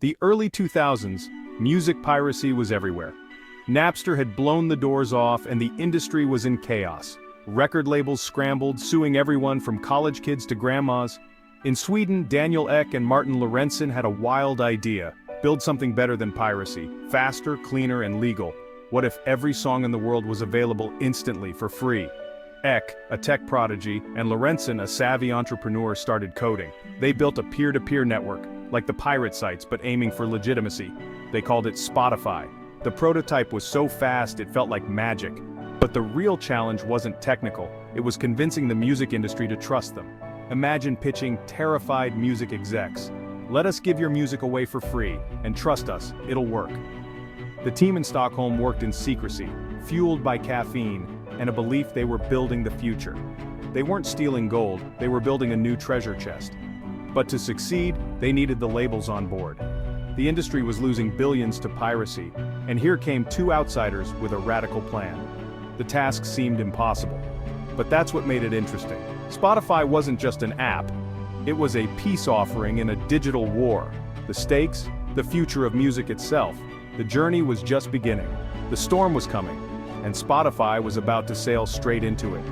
The early 2000s, music piracy was everywhere. Napster had blown the doors off and the industry was in chaos. Record labels scrambled, suing everyone from college kids to grandmas. In Sweden, Daniel Ek and Martin Lorentzen had a wild idea: build something better than piracy, faster, cleaner, and legal. What if every song in the world was available instantly for free? Ek, a tech prodigy, and Lorentzen, a savvy entrepreneur, started coding. They built a peer-to-peer network, like the pirate sites but aiming for legitimacy. They called it Spotify. The prototype was so fast it felt like magic. But the real challenge wasn't technical, it was convincing the music industry to trust them. Imagine pitching terrified music execs. Let us give your music away for free, and trust us, it'll work. The team in Stockholm worked in secrecy, fueled by caffeine, and a belief they were building the future. They weren't stealing gold, they were building a new treasure chest. But to succeed, they needed the labels on board. The industry was losing billions to piracy, and here came two outsiders with a radical plan. The task seemed impossible. But that's what made it interesting. Spotify wasn't just an app, it was a peace offering in a digital war. The stakes, the future of music itself. The journey was just beginning. The storm was coming, and Spotify was about to sail straight into it.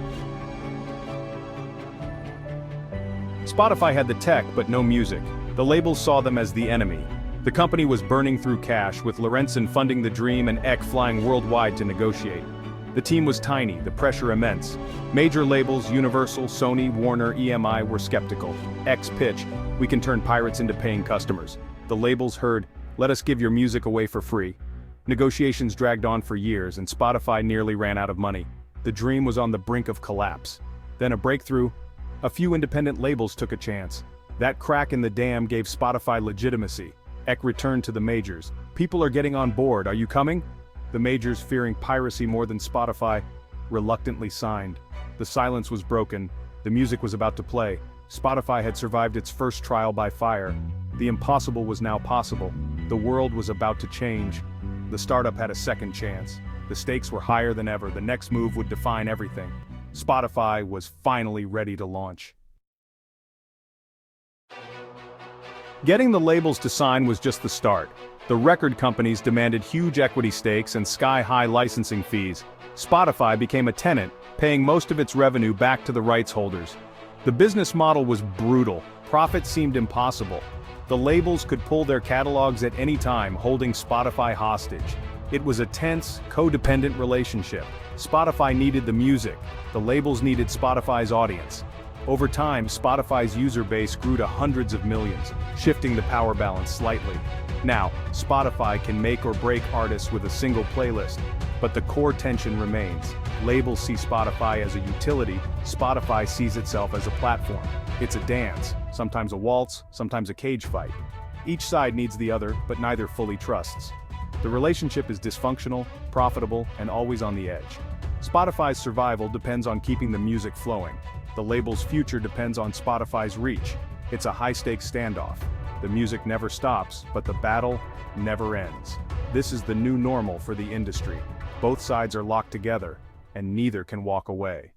Spotify had the tech but no music. The labels saw them as the enemy. The company was burning through cash, with Lorentzen funding the dream and Ek flying worldwide to negotiate. The team was tiny, the pressure immense. Major labels, Universal, Sony, Warner, EMI, were skeptical. Ek's pitch: we can turn pirates into paying customers. The labels heard, let us give your music away for free. Negotiations dragged on for years and Spotify nearly ran out of money. The dream was on the brink of collapse. Then a breakthrough. A few independent labels took a chance. That crack in the dam gave Spotify legitimacy. Ek returned to the majors. People are getting on board, are you coming? The majors, fearing piracy more than Spotify, reluctantly signed. The silence was broken. The music was about to play. Spotify had survived its first trial by fire. The impossible was now possible. The world was about to change. The startup had a second chance. The stakes were higher than ever. The next move would define everything. Spotify was finally ready to launch. Getting the labels to sign was just the start. The record companies demanded huge equity stakes and sky-high licensing fees. Spotify became a tenant, paying most of its revenue back to the rights holders. The business model was brutal. Profit seemed impossible. The labels could pull their catalogs at any time, holding Spotify hostage. It was a tense, codependent relationship. Spotify needed the music. The labels needed Spotify's audience. Over time, Spotify's user base grew to hundreds of millions, shifting the power balance slightly. Now, Spotify can make or break artists with a single playlist, but the core tension remains. Labels see Spotify as a utility, Spotify sees itself as a platform. It's a dance, sometimes a waltz, sometimes a cage fight. Each side needs the other, but neither fully trusts. The relationship is dysfunctional, profitable, and always on the edge. Spotify's survival depends on keeping the music flowing. The label's future depends on Spotify's reach. It's a high-stakes standoff. The music never stops, but the battle never ends. This is the new normal for the industry. Both sides are locked together, and neither can walk away.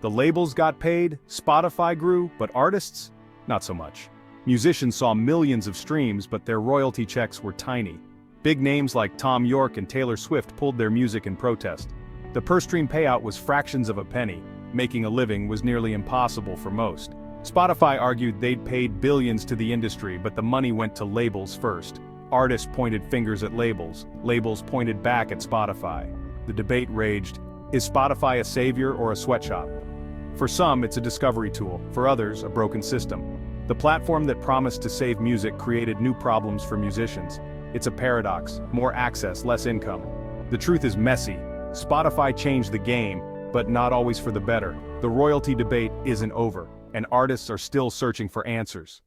The labels got paid, Spotify grew, but artists? Not so much. Musicians saw millions of streams, but their royalty checks were tiny. Big names like Tom York and Taylor Swift pulled their music in protest. The per-stream payout was fractions of a penny. Making a living was nearly impossible for most. Spotify argued they'd paid billions to the industry, but the money went to labels first. Artists pointed fingers at labels. Labels pointed back at Spotify. The debate raged: is Spotify a savior or a sweatshop? For some, it's a discovery tool. For others, a broken system. The platform that promised to save music created new problems for musicians. It's a paradox: more access, less income. The truth is messy. Spotify changed the game, but not always for the better. The royalty debate isn't over, and artists are still searching for answers.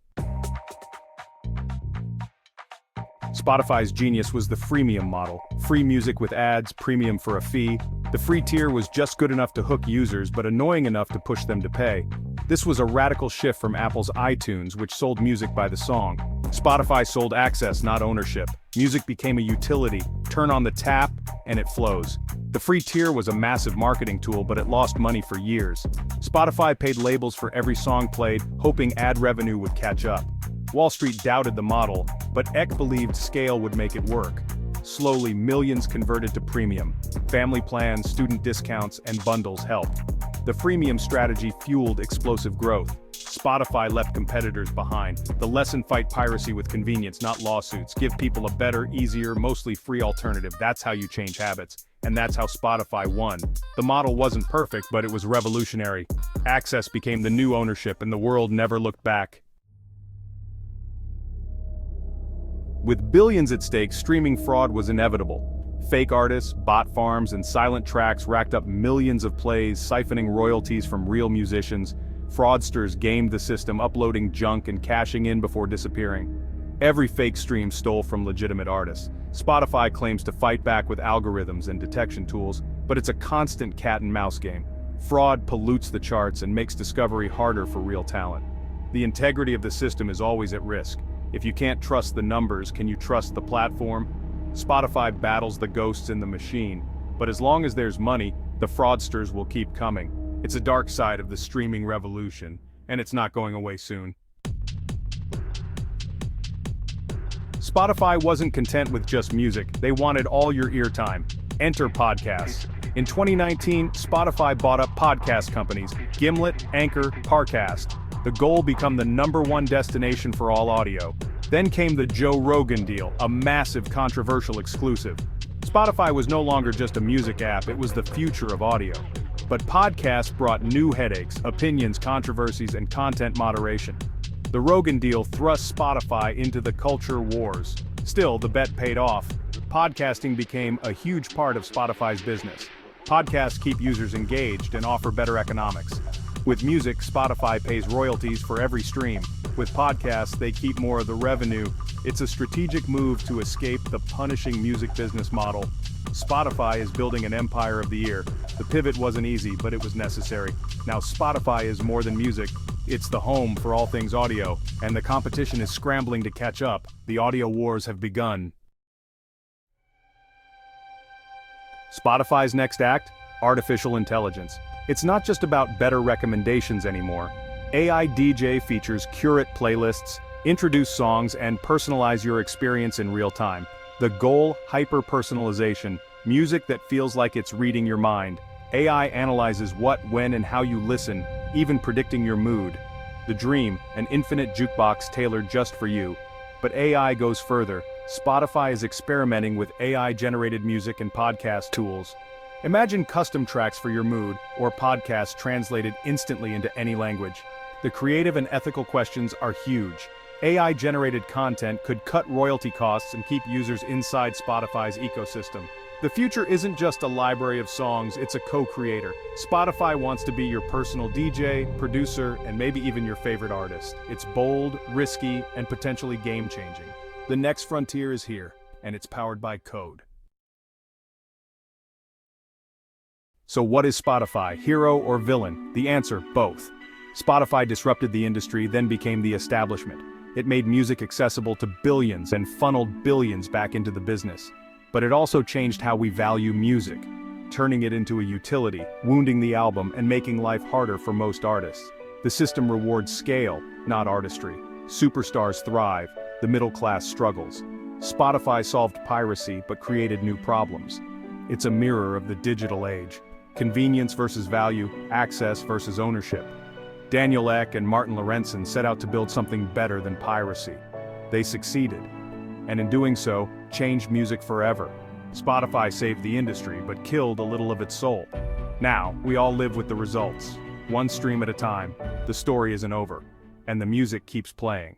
Spotify's genius was the freemium model. Free music with ads, premium for a fee. The free tier was just good enough to hook users, but annoying enough to push them to pay. This was a radical shift from Apple's iTunes, which sold music by the song. Spotify sold access, not ownership. Music became a utility. Turn on the tap, and it flows. The free tier was a massive marketing tool, but it lost money for years. Spotify paid labels for every song played, hoping ad revenue would catch up. Wall Street doubted the model, but Eck believed scale would make it work. Slowly, millions converted to premium. Family plans, student discounts, and bundles helped. The freemium strategy fueled explosive growth. Spotify left competitors behind. The lesson: fight piracy with convenience, not lawsuits. Give people a better, easier, mostly free alternative. That's how you change habits. And that's how Spotify won. The model wasn't perfect, but it was revolutionary. Access became the new ownership, and the world never looked back. With billions at stake, streaming fraud was inevitable. Fake artists, bot farms, and silent tracks racked up millions of plays, siphoning royalties from real musicians. Fraudsters gamed the system, uploading junk and cashing in before disappearing. Every fake stream stole from legitimate artists. Spotify claims to fight back with algorithms and detection tools, but it's a constant cat-and-mouse game. Fraud pollutes the charts and makes discovery harder for real talent. The integrity of the system is always at risk. If you can't trust the numbers, can you trust the platform? Spotify battles the ghosts in the machine, but as long as there's money, the fraudsters will keep coming. It's a dark side of the streaming revolution, and it's not going away soon. Spotify wasn't content with just music, they wanted all your eartime. Enter podcasts. In 2019, Spotify bought up podcast companies, Gimlet, Anchor, Parcast. The goal: become the #1 destination for all audio. Then came the Joe Rogan deal, a massive controversial exclusive. Spotify was no longer just a music app, it was the future of audio. But podcasts brought new headaches, opinions, controversies, and content moderation. The Rogan deal thrust Spotify into the culture wars. Still, the bet paid off. Podcasting became a huge part of Spotify's business. Podcasts keep users engaged and offer better economics. With music, Spotify pays royalties for every stream. With podcasts, they keep more of the revenue. It's a strategic move to escape the punishing music business model. Spotify is building an empire of the ear. The pivot wasn't easy, but it was necessary. Now Spotify is more than music. It's the home for all things audio, and the competition is scrambling to catch up. The audio wars have begun. Spotify's next act? Artificial intelligence. It's not just about better recommendations anymore. AI DJ features curate playlists, introduce songs, and personalize your experience in real time. The goal: hyper-personalization, music that feels like it's reading your mind. AI analyzes what, when, and how you listen, even predicting your mood. The dream: an infinite jukebox tailored just for you. But AI goes further. Spotify is experimenting with AI-generated music and podcast tools. Imagine custom tracks for your mood, or podcasts translated instantly into any language. The creative and ethical questions are huge. AI-generated content could cut royalty costs and keep users inside Spotify's ecosystem. The future isn't just a library of songs, it's a co-creator. Spotify wants to be your personal DJ, producer, and maybe even your favorite artist. It's bold, risky, and potentially game-changing. The next frontier is here, and it's powered by code. So what is Spotify, hero or villain? The answer: both. Spotify disrupted the industry, then became the establishment. It made music accessible to billions and funneled billions back into the business. But it also changed how we value music, turning it into a utility, wounding the album, and making life harder for most artists. The system rewards scale, not artistry. Superstars thrive, the middle class struggles. Spotify solved piracy but created new problems. It's a mirror of the digital age. Convenience versus value, access versus ownership. Daniel Ek and Martin Lorentzen set out to build something better than piracy. They succeeded, and in doing so, changed music forever. Spotify saved the industry, but killed a little of its soul. Now, we all live with the results. One stream at a time. The story isn't over, and the music keeps playing.